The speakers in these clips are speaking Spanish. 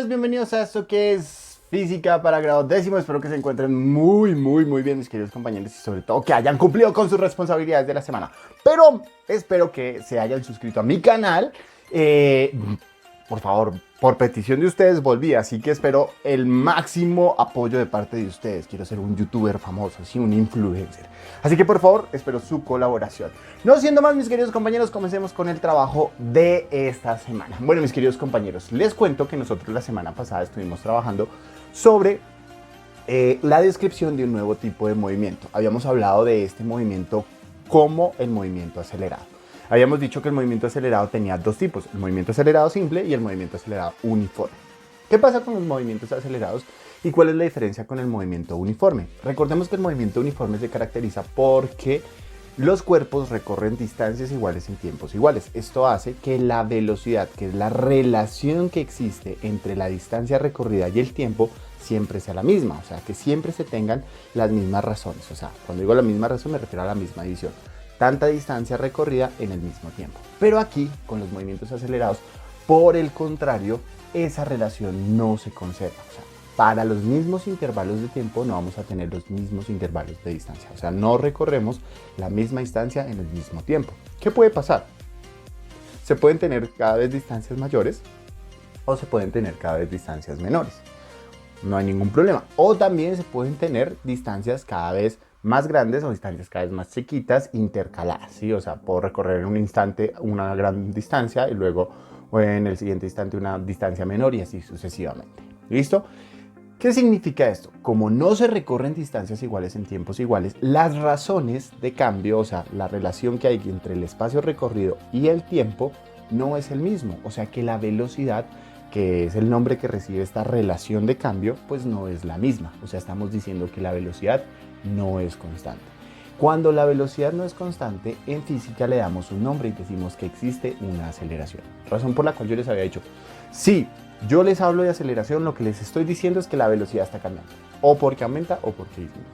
bienvenidos a esto que es Física para grado décimo. Espero que se encuentren muy bien, mis queridos compañeros, y sobre todo que hayan cumplido con sus responsabilidades de la semana. Pero espero que se hayan suscrito a mi canal. Por favor, por petición de ustedes volví, así que espero el máximo apoyo de parte de ustedes. Quiero ser un youtuber famoso, sí, un influencer. Así que por favor, espero su colaboración. No siendo más, mis queridos compañeros, comencemos con el trabajo de esta semana. Bueno, mis queridos compañeros, les cuento que nosotros la semana pasada estuvimos trabajando sobre la descripción de un nuevo tipo de movimiento. Habíamos hablado de este movimiento como el movimiento acelerado. Habíamos dicho que el movimiento acelerado tenía dos tipos, el movimiento acelerado simple y el movimiento acelerado uniforme. ¿Qué pasa con los movimientos acelerados y cuál es la diferencia con el movimiento uniforme? Recordemos que el movimiento uniforme se caracteriza porque los cuerpos recorren distancias iguales en tiempos iguales. Esto hace que la velocidad, que es la relación que existe entre la distancia recorrida y el tiempo, siempre sea la misma. O sea, que siempre se tengan las mismas razones. O sea, cuando digo la misma razón me refiero a la misma división. Tanta distancia recorrida en el mismo tiempo. Pero aquí, con los movimientos acelerados, por el contrario, esa relación no se conserva. O sea, para los mismos intervalos de tiempo no vamos a tener los mismos intervalos de distancia. O sea, no recorremos la misma distancia en el mismo tiempo. ¿Qué puede pasar? Se pueden tener cada vez distancias mayores o se pueden tener cada vez distancias menores. No hay ningún problema. O también se pueden tener distancias cada vez más grandes o distancias cada vez más chiquitas intercaladas, ¿sí? O sea, puedo recorrer en un instante una gran distancia y luego en el siguiente instante una distancia menor y así sucesivamente. ¿Listo? ¿Qué significa esto? Como no se recorren distancias iguales en tiempos iguales, las razones de cambio, o sea, la relación que hay entre el espacio recorrido y el tiempo no es el mismo. O sea que la velocidad, que es el nombre que recibe esta relación de cambio, pues no es la misma. O sea, estamos diciendo que la velocidad no es constante. Cuando la velocidad no es constante, en física le damos un nombre y decimos que existe una aceleración. Razón por la cual yo les había dicho, sí, yo les hablo de aceleración, lo que les estoy diciendo es que la velocidad está cambiando. O porque aumenta o porque disminuye.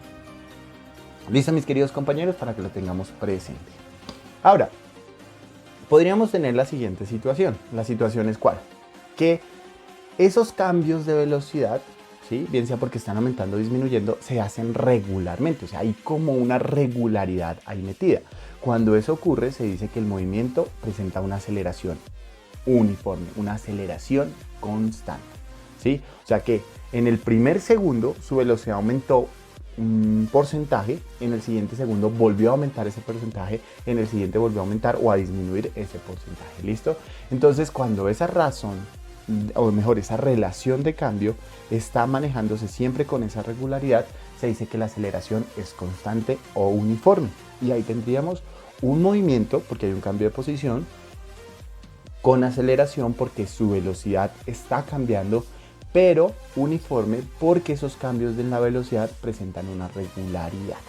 ¿Listo, mis queridos compañeros? Para que lo tengamos presente. Ahora, podríamos tener la siguiente situación. La situación es ¿cuál? Que esos cambios de velocidad, ¿sí? Bien sea porque están aumentando o disminuyendo, se hacen regularmente. O sea, hay como una regularidad ahí metida. Cuando eso ocurre, se dice que el movimiento presenta una aceleración uniforme, una aceleración constante, ¿sí? O sea que en el primer segundo su velocidad aumentó un porcentaje, en el siguiente segundo volvió a aumentar ese porcentaje, en el siguiente volvió a aumentar o a disminuir ese porcentaje, ¿listo? Entonces, cuando esa razón, o mejor, esa relación de cambio está manejándose siempre con esa regularidad, se dice que la aceleración es constante o uniforme. Y ahí tendríamos un movimiento, porque hay un cambio de posición, con aceleración porque su velocidad está cambiando, pero uniforme porque esos cambios en la velocidad presentan una regularidad.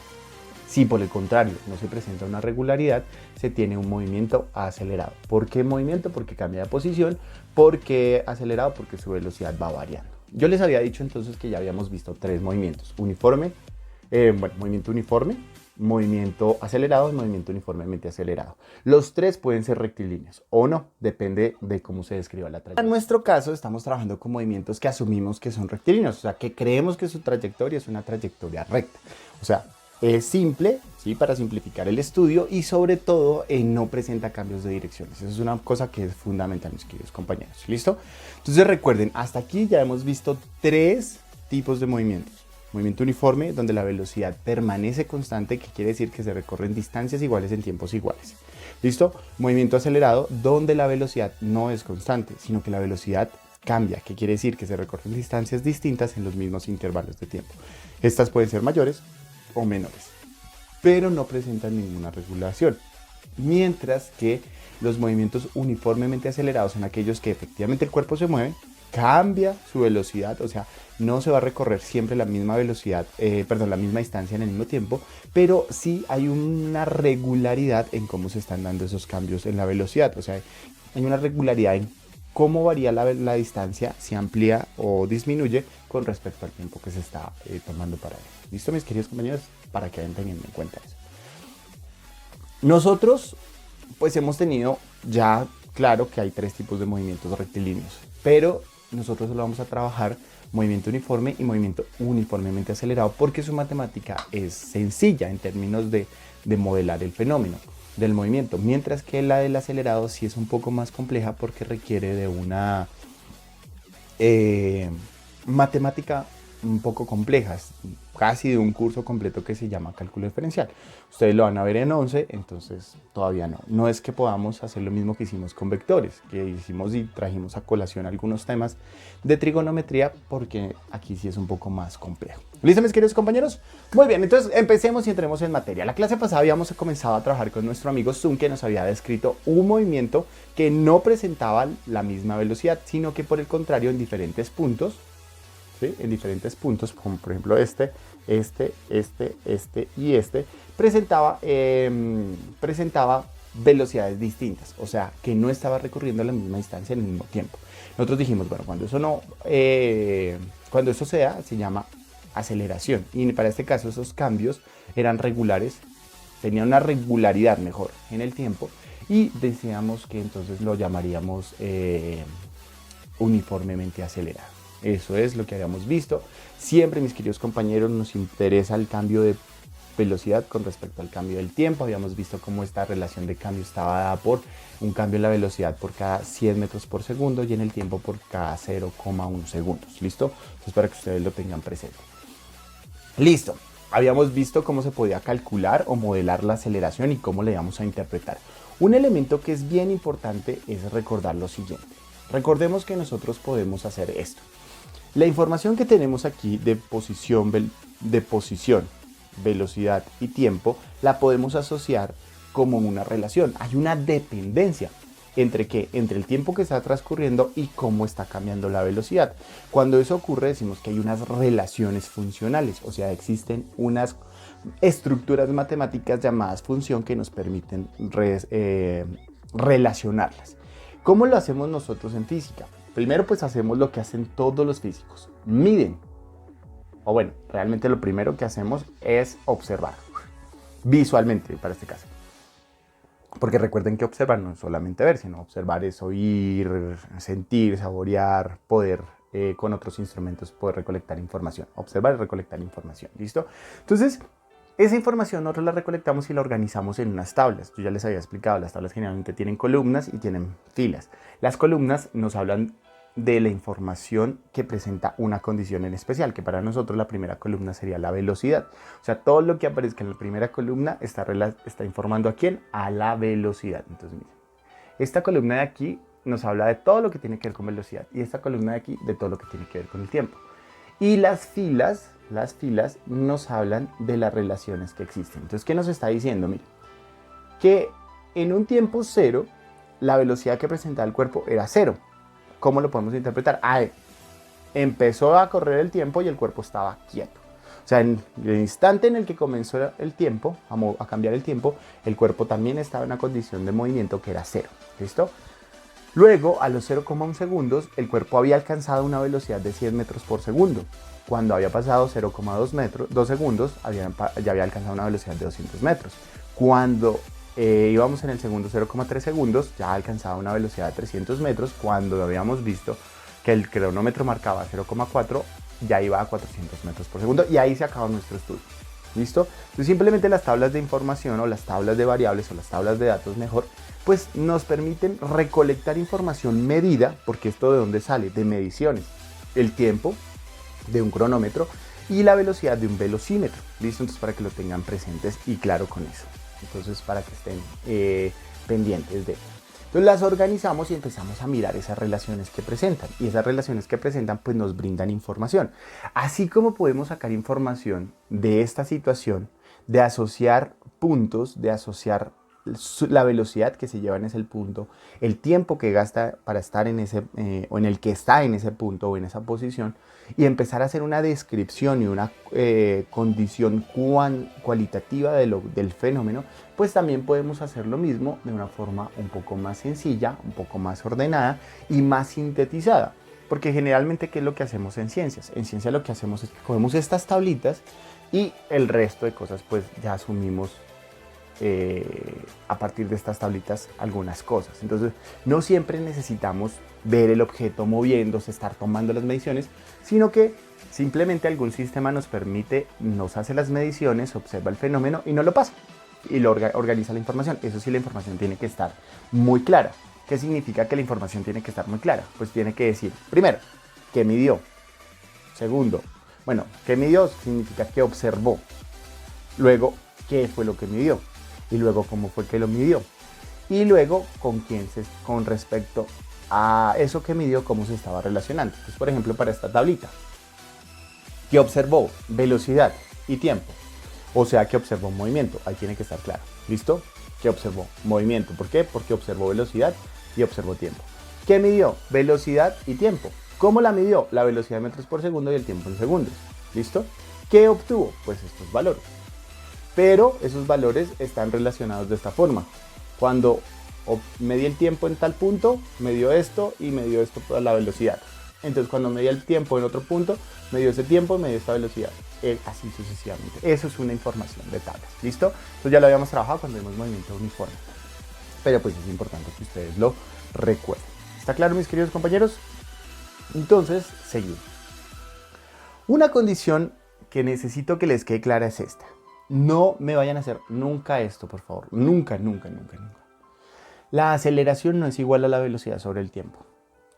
Si por el contrario no se presenta una regularidad, se tiene un movimiento acelerado. ¿Por qué movimiento? Porque cambia de posición. ¿Por qué acelerado? Porque su velocidad va variando. Yo les había dicho entonces que ya habíamos visto tres movimientos. Movimiento uniforme, movimiento acelerado y movimiento uniformemente acelerado. Los tres pueden ser rectilíneos o no, depende de cómo se describa la trayectoria. En nuestro caso estamos trabajando con movimientos que asumimos que son rectilíneos, o sea, que creemos que su trayectoria es una trayectoria recta. O sea, es simple, ¿sí? Para simplificar el estudio y sobre todo no presenta cambios de direcciones. Eso es una cosa que es fundamental, mis queridos compañeros. ¿Listo? Entonces recuerden, hasta aquí ya hemos visto tres tipos de movimientos. Movimiento uniforme, donde la velocidad permanece constante, que quiere decir que se recorren distancias iguales en tiempos iguales. ¿Listo? Movimiento acelerado, donde la velocidad no es constante, sino que la velocidad cambia, que quiere decir que se recorren distancias distintas en los mismos intervalos de tiempo. Estas pueden ser mayores o menores, pero no presentan ninguna regulación. Mientras que los movimientos uniformemente acelerados son aquellos que efectivamente el cuerpo se mueve, cambia su velocidad, o sea, no se va a recorrer siempre la misma velocidad, la misma distancia en el mismo tiempo, pero sí hay una regularidad en cómo se están dando esos cambios en la velocidad. O sea, hay una regularidad en cómo varía la distancia, si amplía o disminuye con respecto al tiempo que se está tomando para ello. ¿Listo, mis queridos compañeros? Para que vayan teniendo en cuenta eso. Nosotros, pues hemos tenido ya claro que hay tres tipos de movimientos rectilíneos, pero nosotros solo vamos a trabajar movimiento uniforme y movimiento uniformemente acelerado, porque su matemática es sencilla en términos de modelar el fenómeno del movimiento, mientras que la del acelerado sí es un poco más compleja porque requiere de una matemática un poco compleja, casi de un curso completo que se llama cálculo diferencial. Ustedes lo van a ver en 11, entonces todavía no. No es que podamos hacer lo mismo que hicimos con vectores, que hicimos y trajimos a colación algunos temas de trigonometría, porque aquí sí es un poco más complejo. ¿Listo, mis queridos compañeros? Muy bien, entonces empecemos y entremos en materia. La clase pasada habíamos comenzado a trabajar con nuestro amigo Zoom, que nos había descrito un movimiento que no presentaba la misma velocidad, sino que por el contrario en diferentes puntos, ¿sí? En diferentes puntos, como por ejemplo este y este, presentaba velocidades distintas, o sea, que no estaba recorriendo la misma distancia en el mismo tiempo. Nosotros dijimos, bueno, cuando eso se da, se llama aceleración, y para este caso esos cambios eran regulares, tenían una regularidad mejor en el tiempo, y decíamos que entonces lo llamaríamos uniformemente acelerado. Eso es lo que habíamos visto. Siempre, mis queridos compañeros, nos interesa el cambio de velocidad con respecto al cambio del tiempo. Habíamos visto cómo esta relación de cambio estaba dada por un cambio en la velocidad por cada 100 metros por segundo y en el tiempo por cada 0,1 segundos. ¿Listo? Entonces, para que ustedes lo tengan presente. Listo. Habíamos visto cómo se podía calcular o modelar la aceleración y cómo le íbamos a interpretar. Un elemento que es bien importante es recordar lo siguiente. Recordemos que nosotros podemos hacer esto. La información que tenemos aquí de posición, velocidad y tiempo la podemos asociar como una relación. Hay una dependencia entre el tiempo que está transcurriendo y cómo está cambiando la velocidad. Cuando eso ocurre decimos que hay unas relaciones funcionales, o sea, existen unas estructuras matemáticas llamadas función que nos permiten relacionarlas. ¿Cómo lo hacemos nosotros en física? Primero pues hacemos lo que hacen todos los físicos, miden. O bueno, realmente lo primero que hacemos es observar, visualmente para este caso. Porque recuerden que observar no es solamente ver, sino observar es oír, sentir, saborear, poder con otros instrumentos poder recolectar información. Observar y recolectar información, ¿listo? Entonces, esa información nosotros la recolectamos y la organizamos en unas tablas. Yo ya les había explicado, las tablas generalmente tienen columnas y tienen filas. Las columnas nos hablan de la información que presenta una condición en especial, que para nosotros la primera columna sería la velocidad. O sea, todo lo que aparezca en la primera columna está informando a quién, a la velocidad. Entonces, miren, esta columna de aquí nos habla de todo lo que tiene que ver con velocidad y esta columna de aquí de todo lo que tiene que ver con el tiempo. Y las filas nos hablan de las relaciones que existen. Entonces, ¿qué nos está diciendo? Miren, que en un tiempo cero, la velocidad que presentaba el cuerpo era cero. ¿Cómo lo podemos interpretar? Empezó a correr el tiempo y el cuerpo estaba quieto. O sea, en el instante en el que comenzó el tiempo, a cambiar el tiempo, el cuerpo también estaba en una condición de movimiento que era cero. ¿Listo? Luego, a los 0,1 segundos, el cuerpo había alcanzado una velocidad de 100 metros por segundo. Cuando había pasado 0,2 segundos, ya había alcanzado una velocidad de 200 metros. Cuando íbamos en el segundo 0,3 segundos, ya alcanzaba una velocidad de 300 metros. Cuando habíamos visto que el cronómetro marcaba 0,4, ya iba a 400 metros por segundo. Y ahí se acabó nuestro estudio. ¿Listo? Entonces simplemente las tablas de información o las tablas de variables o las tablas de datos mejor, pues nos permiten recolectar información medida, porque esto de dónde sale, de mediciones, el tiempo de un cronómetro y la velocidad de un velocímetro. ¿Listo? Entonces para que lo tengan presentes y claro con eso. Entonces para que estén pendientes de eso. Entonces las organizamos y empezamos a mirar esas relaciones que presentan. Y esas relaciones que presentan pues nos brindan información. Así como podemos sacar información de esta situación, de asociar puntos, de asociar la velocidad que se lleva en ese punto, el tiempo que gasta para estar en ese, o en el que está en ese punto o en esa posición, y empezar a hacer una descripción y una condición cualitativa del fenómeno, pues también podemos hacer lo mismo de una forma un poco más sencilla, un poco más ordenada y más sintetizada. Porque generalmente, ¿qué es lo que hacemos en ciencias? En ciencia lo que hacemos es que cogemos estas tablitas y el resto de cosas pues ya asumimos a partir de estas tablitas algunas cosas. Entonces, no siempre necesitamos ver el objeto moviéndose, estar tomando las mediciones, sino que simplemente algún sistema nos hace las mediciones, observa el fenómeno y nos lo pasa. Y lo organiza la información. Eso sí, la información tiene que estar muy clara. ¿Qué significa que la información tiene que estar muy clara? Pues tiene que decir, primero, ¿qué midió? Segundo, bueno, ¿qué midió? Significa que observó. Luego, ¿qué fue lo que midió? Y luego, ¿cómo fue que lo midió? Y luego, con respecto a eso que midió, cómo se estaba relacionando. Entonces, por ejemplo, para esta tablita, ¿qué observó? Velocidad y tiempo. O sea, que observó movimiento. Ahí tiene que estar claro. ¿Listo? ¿Qué observó? Movimiento. ¿Por qué? Porque observó velocidad y observó tiempo. ¿Qué midió? Velocidad y tiempo. ¿Cómo la midió? La velocidad en metros por segundo y el tiempo en segundos. ¿Listo? ¿Qué obtuvo? Pues estos valores. Pero esos valores están relacionados de esta forma. Cuando medí el tiempo en tal punto, me dio esto y me dio esto por la velocidad. Entonces cuando medí el tiempo en otro punto, me dio ese tiempo y me dio esta velocidad. Así sucesivamente. Eso es una información de tablas. ¿Listo? Entonces ya lo habíamos trabajado cuando vimos movimiento uniforme. Pero pues es importante que ustedes lo recuerden. ¿Está claro, mis queridos compañeros? Entonces, seguimos. Una condición que necesito que les quede clara es esta. No me vayan a hacer nunca esto, por favor. Nunca, nunca, nunca, nunca. La aceleración no es igual a la velocidad sobre el tiempo.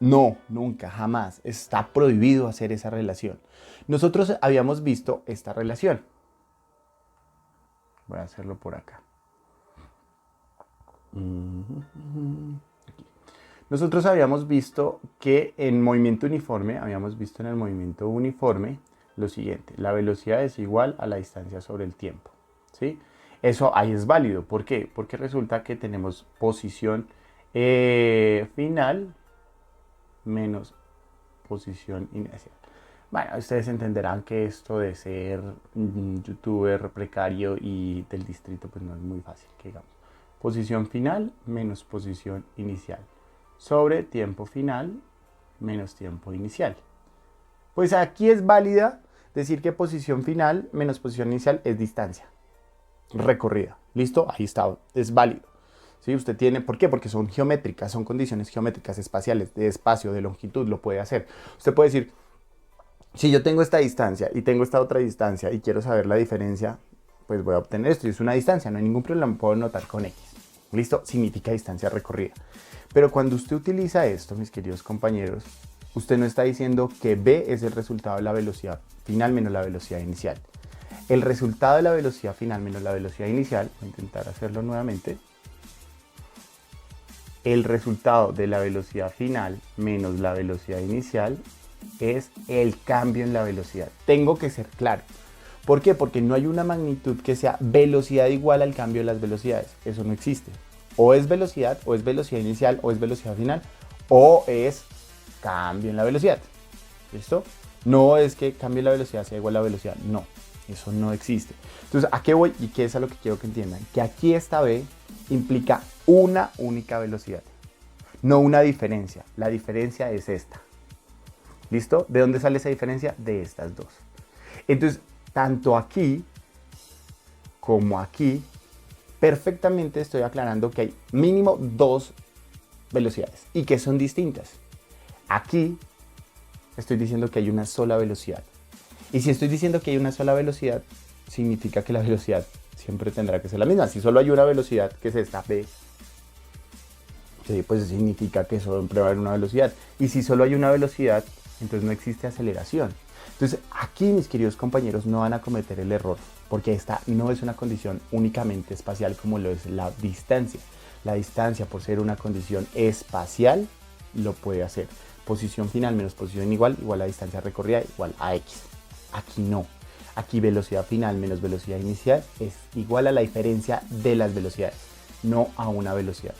No, nunca, jamás. Está prohibido hacer esa relación. Nosotros habíamos visto esta relación. Voy a hacerlo por acá. Aquí. Nosotros habíamos visto que en movimiento uniforme, lo siguiente, la velocidad es igual a la distancia sobre el tiempo, ¿sí? Eso ahí es válido. ¿Por qué? Porque resulta que tenemos posición final menos posición inicial. Bueno, ustedes entenderán que esto de ser youtuber precario y del distrito pues no es muy fácil, que digamos. Posición final menos posición inicial sobre tiempo final menos tiempo inicial. Pues aquí es válida decir que posición final menos posición inicial es distancia recorrida. ¿Listo? Ahí está, es válido. ¿Sí? Usted tiene, ¿por qué? Porque son geométricas, son condiciones geométricas espaciales, de espacio, de longitud, lo puede hacer. Usted puede decir, si yo tengo esta distancia y tengo esta otra distancia y quiero saber la diferencia, pues voy a obtener esto. Y es una distancia, no hay ningún problema, puedo notar con X. ¿Listo? Significa distancia recorrida. Pero cuando usted utiliza esto, mis queridos compañeros, usted no está diciendo que B es el resultado de la velocidad final menos la velocidad inicial. El resultado de la velocidad final menos la velocidad inicial, voy a intentar hacerlo nuevamente. El resultado de la velocidad final menos la velocidad inicial es el cambio en la velocidad. Tengo que ser claro. ¿Por qué? Porque no hay una magnitud que sea velocidad igual al cambio de las velocidades. Eso no existe. O es velocidad inicial, o es velocidad final, o es cambio en la velocidad. ¿Listo? No es que cambio en la velocidad sea igual a la velocidad. No, eso no existe. Entonces, ¿a qué voy? Y qué es a lo que quiero que entiendan. Que aquí esta B implica una única velocidad, no una diferencia. La diferencia es esta. ¿Listo? ¿De dónde sale esa diferencia? De estas dos. Entonces, tanto aquí como aquí, perfectamente estoy aclarando que hay mínimo dos velocidades y que son distintas. Aquí estoy diciendo que hay una sola velocidad. Y si estoy diciendo que hay una sola velocidad, significa que la velocidad siempre tendrá que ser la misma. Si solo hay una velocidad, que es esta B, pues significa que siempre va a haber una velocidad. Y si solo hay una velocidad, entonces no existe aceleración. Entonces aquí, mis queridos compañeros, no van a cometer el error, porque esta no es una condición únicamente espacial como lo es la distancia. La distancia, por ser una condición espacial, lo puede hacer. Posición final menos posición igual a distancia recorrida igual a X. Aquí no. Aquí velocidad final menos velocidad inicial es igual a la diferencia de las velocidades, no a una velocidad.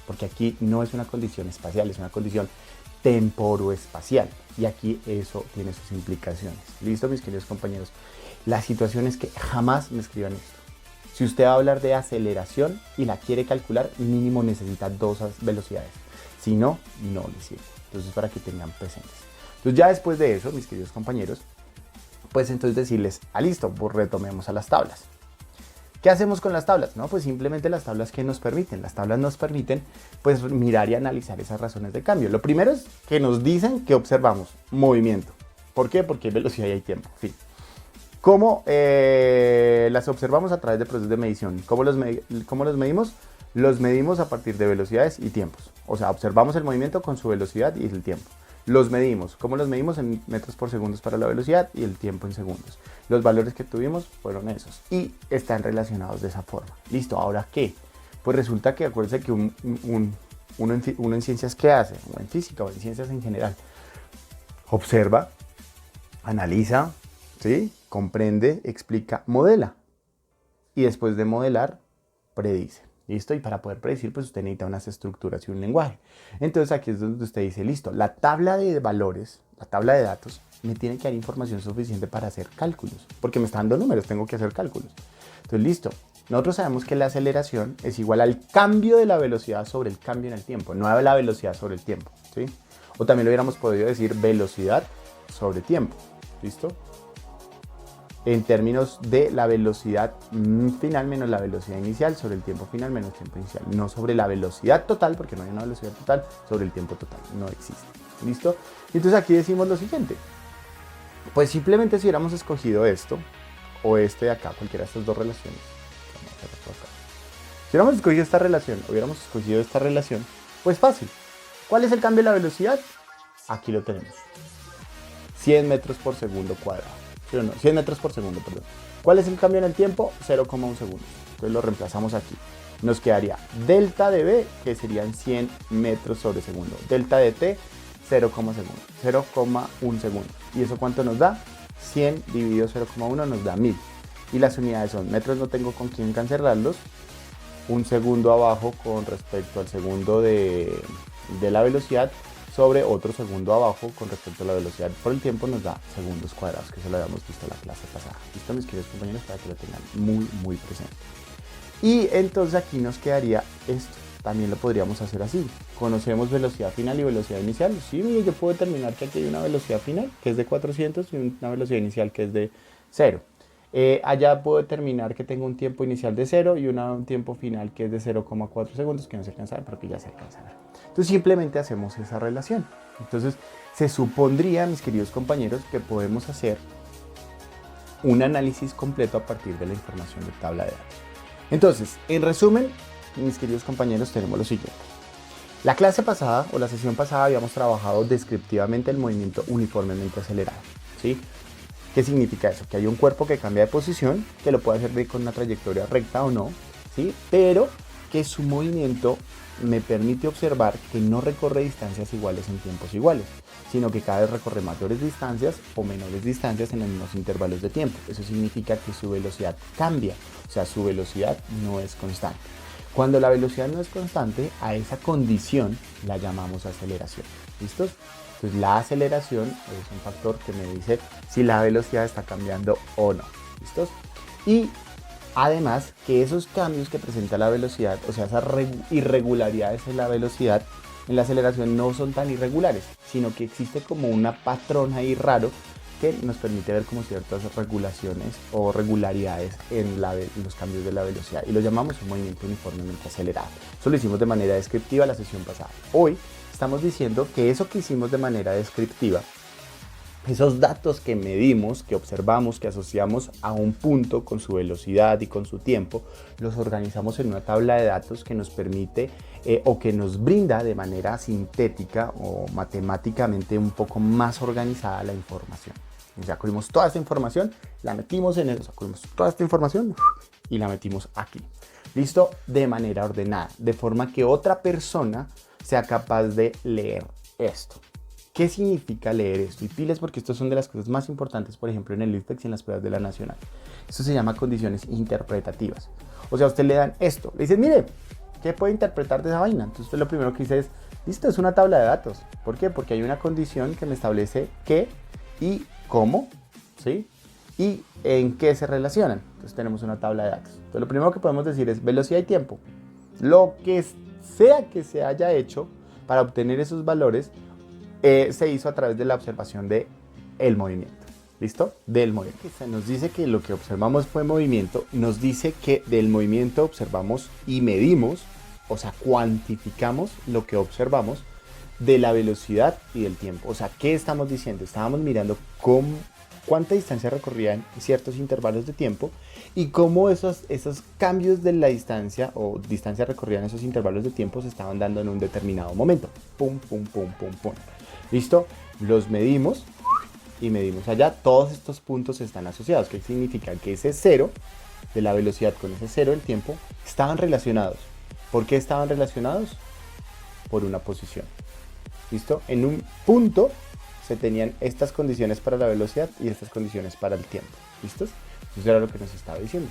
Porque aquí no es una condición espacial, es una condición temporoespacial. Y aquí eso tiene sus implicaciones. ¿Listo, mis queridos compañeros? La situación es que jamás me escriban esto. Si usted va a hablar de aceleración y la quiere calcular, mínimo necesita dos velocidades. Si no, no le sirve. Entonces, para que tengan presentes. Entonces, ya después de eso, mis queridos compañeros, pues entonces decirles, listo, pues retomemos a las tablas. ¿Qué hacemos con las tablas? No, pues simplemente las tablas que nos permiten. Las tablas nos permiten pues mirar y analizar esas razones de cambio. Lo primero es que nos dicen que observamos movimiento. ¿Por qué? Porque hay velocidad y hay tiempo. Fin. ¿Cómo las observamos? A través de procesos de medición. ¿Cómo los medimos? Los medimos a partir de velocidades y tiempos. O sea, observamos el movimiento con su velocidad y el tiempo. Los medimos. ¿Cómo los medimos? En metros por segundos para la velocidad y el tiempo en segundos. Los valores que tuvimos fueron esos y están relacionados de esa forma. Listo, ¿ahora qué? Pues resulta que acuérdense que uno en ciencias, ¿qué hace? O en física o en ciencias en general. Observa, analiza, ¿sí? Comprende, explica, modela. Y después de modelar, predice. ¿Listo? Y para poder predecir, pues usted necesita unas estructuras y un lenguaje. Entonces aquí es donde usted dice, listo, la tabla de valores, la tabla de datos, me tiene que dar información suficiente para hacer cálculos. Porque me está dando números, tengo que hacer cálculos. Entonces, listo. Nosotros sabemos que la aceleración es igual al cambio de la velocidad sobre el cambio en el tiempo, no a la velocidad sobre el tiempo, ¿sí? O también lo hubiéramos podido decir velocidad sobre tiempo, ¿listo? En términos de la velocidad final menos la velocidad inicial sobre el tiempo final menos el tiempo inicial. No sobre la velocidad total, porque no hay una velocidad total, sobre el tiempo total. No existe. ¿Listo? Entonces aquí decimos lo siguiente. Pues simplemente si hubiéramos escogido esto, o este de acá, cualquiera de estas dos relaciones. Vamos a hacer esto acá. Si hubiéramos escogido esta relación, o hubiéramos escogido esta relación, pues fácil. ¿Cuál es el cambio de la velocidad? Aquí lo tenemos. 100 metros por segundo cuadrado. ¿Sí o no? 100 metros por segundo, perdón. ¿Cuál es el cambio en el tiempo? 0,1 segundos. Entonces lo reemplazamos aquí. Nos quedaría delta de B, que serían 100 metros sobre segundo. Delta de T, 0,1 segundo. ¿Y eso cuánto nos da? 100 dividido 0,1 nos da 1000. Y las unidades son metros, no tengo con quién cancelarlos. Un segundo abajo con respecto al segundo de la velocidad, sobre otro segundo abajo con respecto a la velocidad por el tiempo nos da segundos cuadrados, que eso lo habíamos visto en la clase pasada. Listo, mis queridos compañeros, para que lo tengan muy presente. Y entonces aquí nos quedaría esto. También lo podríamos hacer así. Conocemos velocidad final y velocidad inicial. Sí, mire, yo puedo determinar que aquí hay una velocidad final que es de 400 y una velocidad inicial que es de 0. Allá puedo determinar que tengo un tiempo inicial de 0 y un tiempo final que es de 0,4 segundos, que no se alcanza a ver, pero que ya se alcanza a ver. Entonces simplemente hacemos esa relación. Entonces se supondría, mis queridos compañeros, que podemos hacer un análisis completo a partir de la información de tabla de datos. Entonces, en resumen, mis queridos compañeros, tenemos lo siguiente. La clase pasada o la sesión pasada habíamos trabajado descriptivamente el movimiento uniformemente acelerado, ¿sí? ¿Qué significa eso? Que hay un cuerpo que cambia de posición, que lo puede hacer con una trayectoria recta o no, ¿sí? Pero que su movimiento me permite observar que no recorre distancias iguales en tiempos iguales, sino que cada vez recorre mayores distancias o menores distancias en los mismos intervalos de tiempo. Eso significa que su velocidad cambia, o sea, su velocidad no es constante. Cuando la velocidad no es constante, a esa condición la llamamos aceleración. ¿Listos? Entonces la aceleración es un factor que me dice si la velocidad está cambiando o no. ¿Listos? Y además que esos cambios que presenta la velocidad, o sea, esas irregularidades en la velocidad, en la aceleración no son tan irregulares, sino que existe como una patrón ahí raro que nos permite ver como ciertas regulaciones o regularidades en los cambios de la velocidad. Y lo llamamos un movimiento uniformemente acelerado. Eso lo hicimos de manera descriptiva la sesión pasada. Hoy estamos diciendo que eso que hicimos de manera descriptiva, esos datos que medimos, que observamos, que asociamos a un punto con su velocidad y con su tiempo, los organizamos en una tabla de datos que nos permite o que nos brinda de manera sintética o matemáticamente un poco más organizada la información. Ya cogimos toda esta información, la metimos en eso, cogimos toda esta información y la metimos aquí. ¿Listo? De manera ordenada, de forma que otra persona sea capaz de leer esto. ¿Qué significa leer esto? Y piles, porque estas son de las cosas más importantes, por ejemplo, en el ICFEX y en las pruebas de la Nacional. Esto se llama condiciones interpretativas. O sea, a usted le dan esto, le dicen, mire, ¿qué puede interpretar de esa vaina? Entonces usted lo primero que dice es, listo, es una tabla de datos. ¿Por qué? Porque hay una condición que me establece qué y cómo, ¿sí? Y en qué se relacionan. Entonces tenemos una tabla de datos. Entonces lo primero que podemos decir es velocidad y tiempo. Lo que sea que se haya hecho para obtener esos valores, se hizo a través de la observación del movimiento. ¿Listo? Del movimiento. Se nos dice que lo que observamos fue movimiento, nos dice que del movimiento observamos y medimos, o sea, cuantificamos lo que observamos de la velocidad y del tiempo. O sea, ¿qué estamos diciendo? Estábamos mirando cuánta distancia recorría en ciertos intervalos de tiempo y cómo esos cambios de la distancia o distancia recorrida en esos intervalos de tiempo se estaban dando en un determinado momento. Pum, pum, pum, pum, pum. ¿Listo? Los medimos y medimos allá. Todos estos puntos están asociados. ¿Qué significa? Que ese cero de la velocidad con ese cero del tiempo estaban relacionados. ¿Por qué estaban relacionados? Por una posición. ¿Listo? En un punto se tenían estas condiciones para la velocidad y estas condiciones para el tiempo. ¿Listos? Eso era lo que nos estaba diciendo.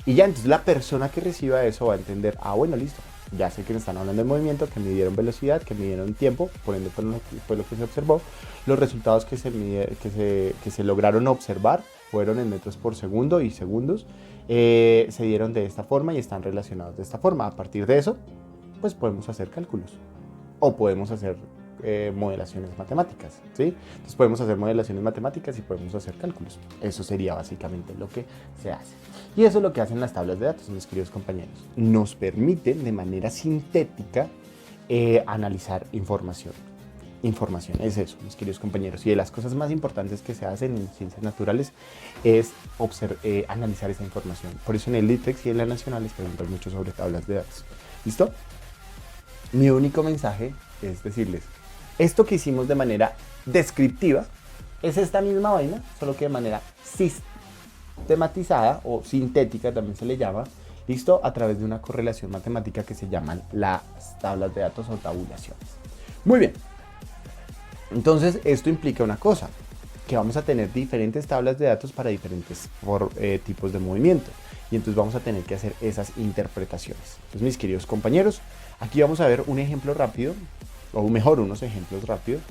Y ya entonces la persona que reciba eso va a entender, bueno, listo, ya sé que me están hablando de movimiento, que midieron velocidad, que midieron tiempo, por ende fue lo que se observó. Los resultados que se lograron observar fueron en metros por segundo y segundos. Se dieron de esta forma y están relacionados de esta forma. A partir de eso, pues podemos hacer cálculos o podemos hacer modelaciones matemáticas, ¿sí? Entonces podemos hacer modelaciones matemáticas y podemos hacer cálculos. Eso sería básicamente lo que se hace. Y eso es lo que hacen las tablas de datos, mis queridos compañeros. Nos permiten de manera sintética analizar información. Información, es eso, mis queridos compañeros. Y de las cosas más importantes que se hacen en ciencias naturales es analizar esa información. Por eso en el LITREX y en la Nacional les preguntan mucho sobre tablas de datos. ¿Listo? Mi único mensaje es decirles, esto que hicimos de manera descriptiva es esta misma vaina, solo que de manera sistematizada o sintética también se le llama, ¿listo? A través de una correlación matemática que se llaman las tablas de datos o tabulaciones. Muy bien. Entonces, esto implica una cosa, que vamos a tener diferentes tablas de datos para diferentes tipos de movimiento. Y entonces vamos a tener que hacer esas interpretaciones. Entonces, mis queridos compañeros, aquí vamos a ver un ejemplo rápido, o mejor, unos ejemplos rápidos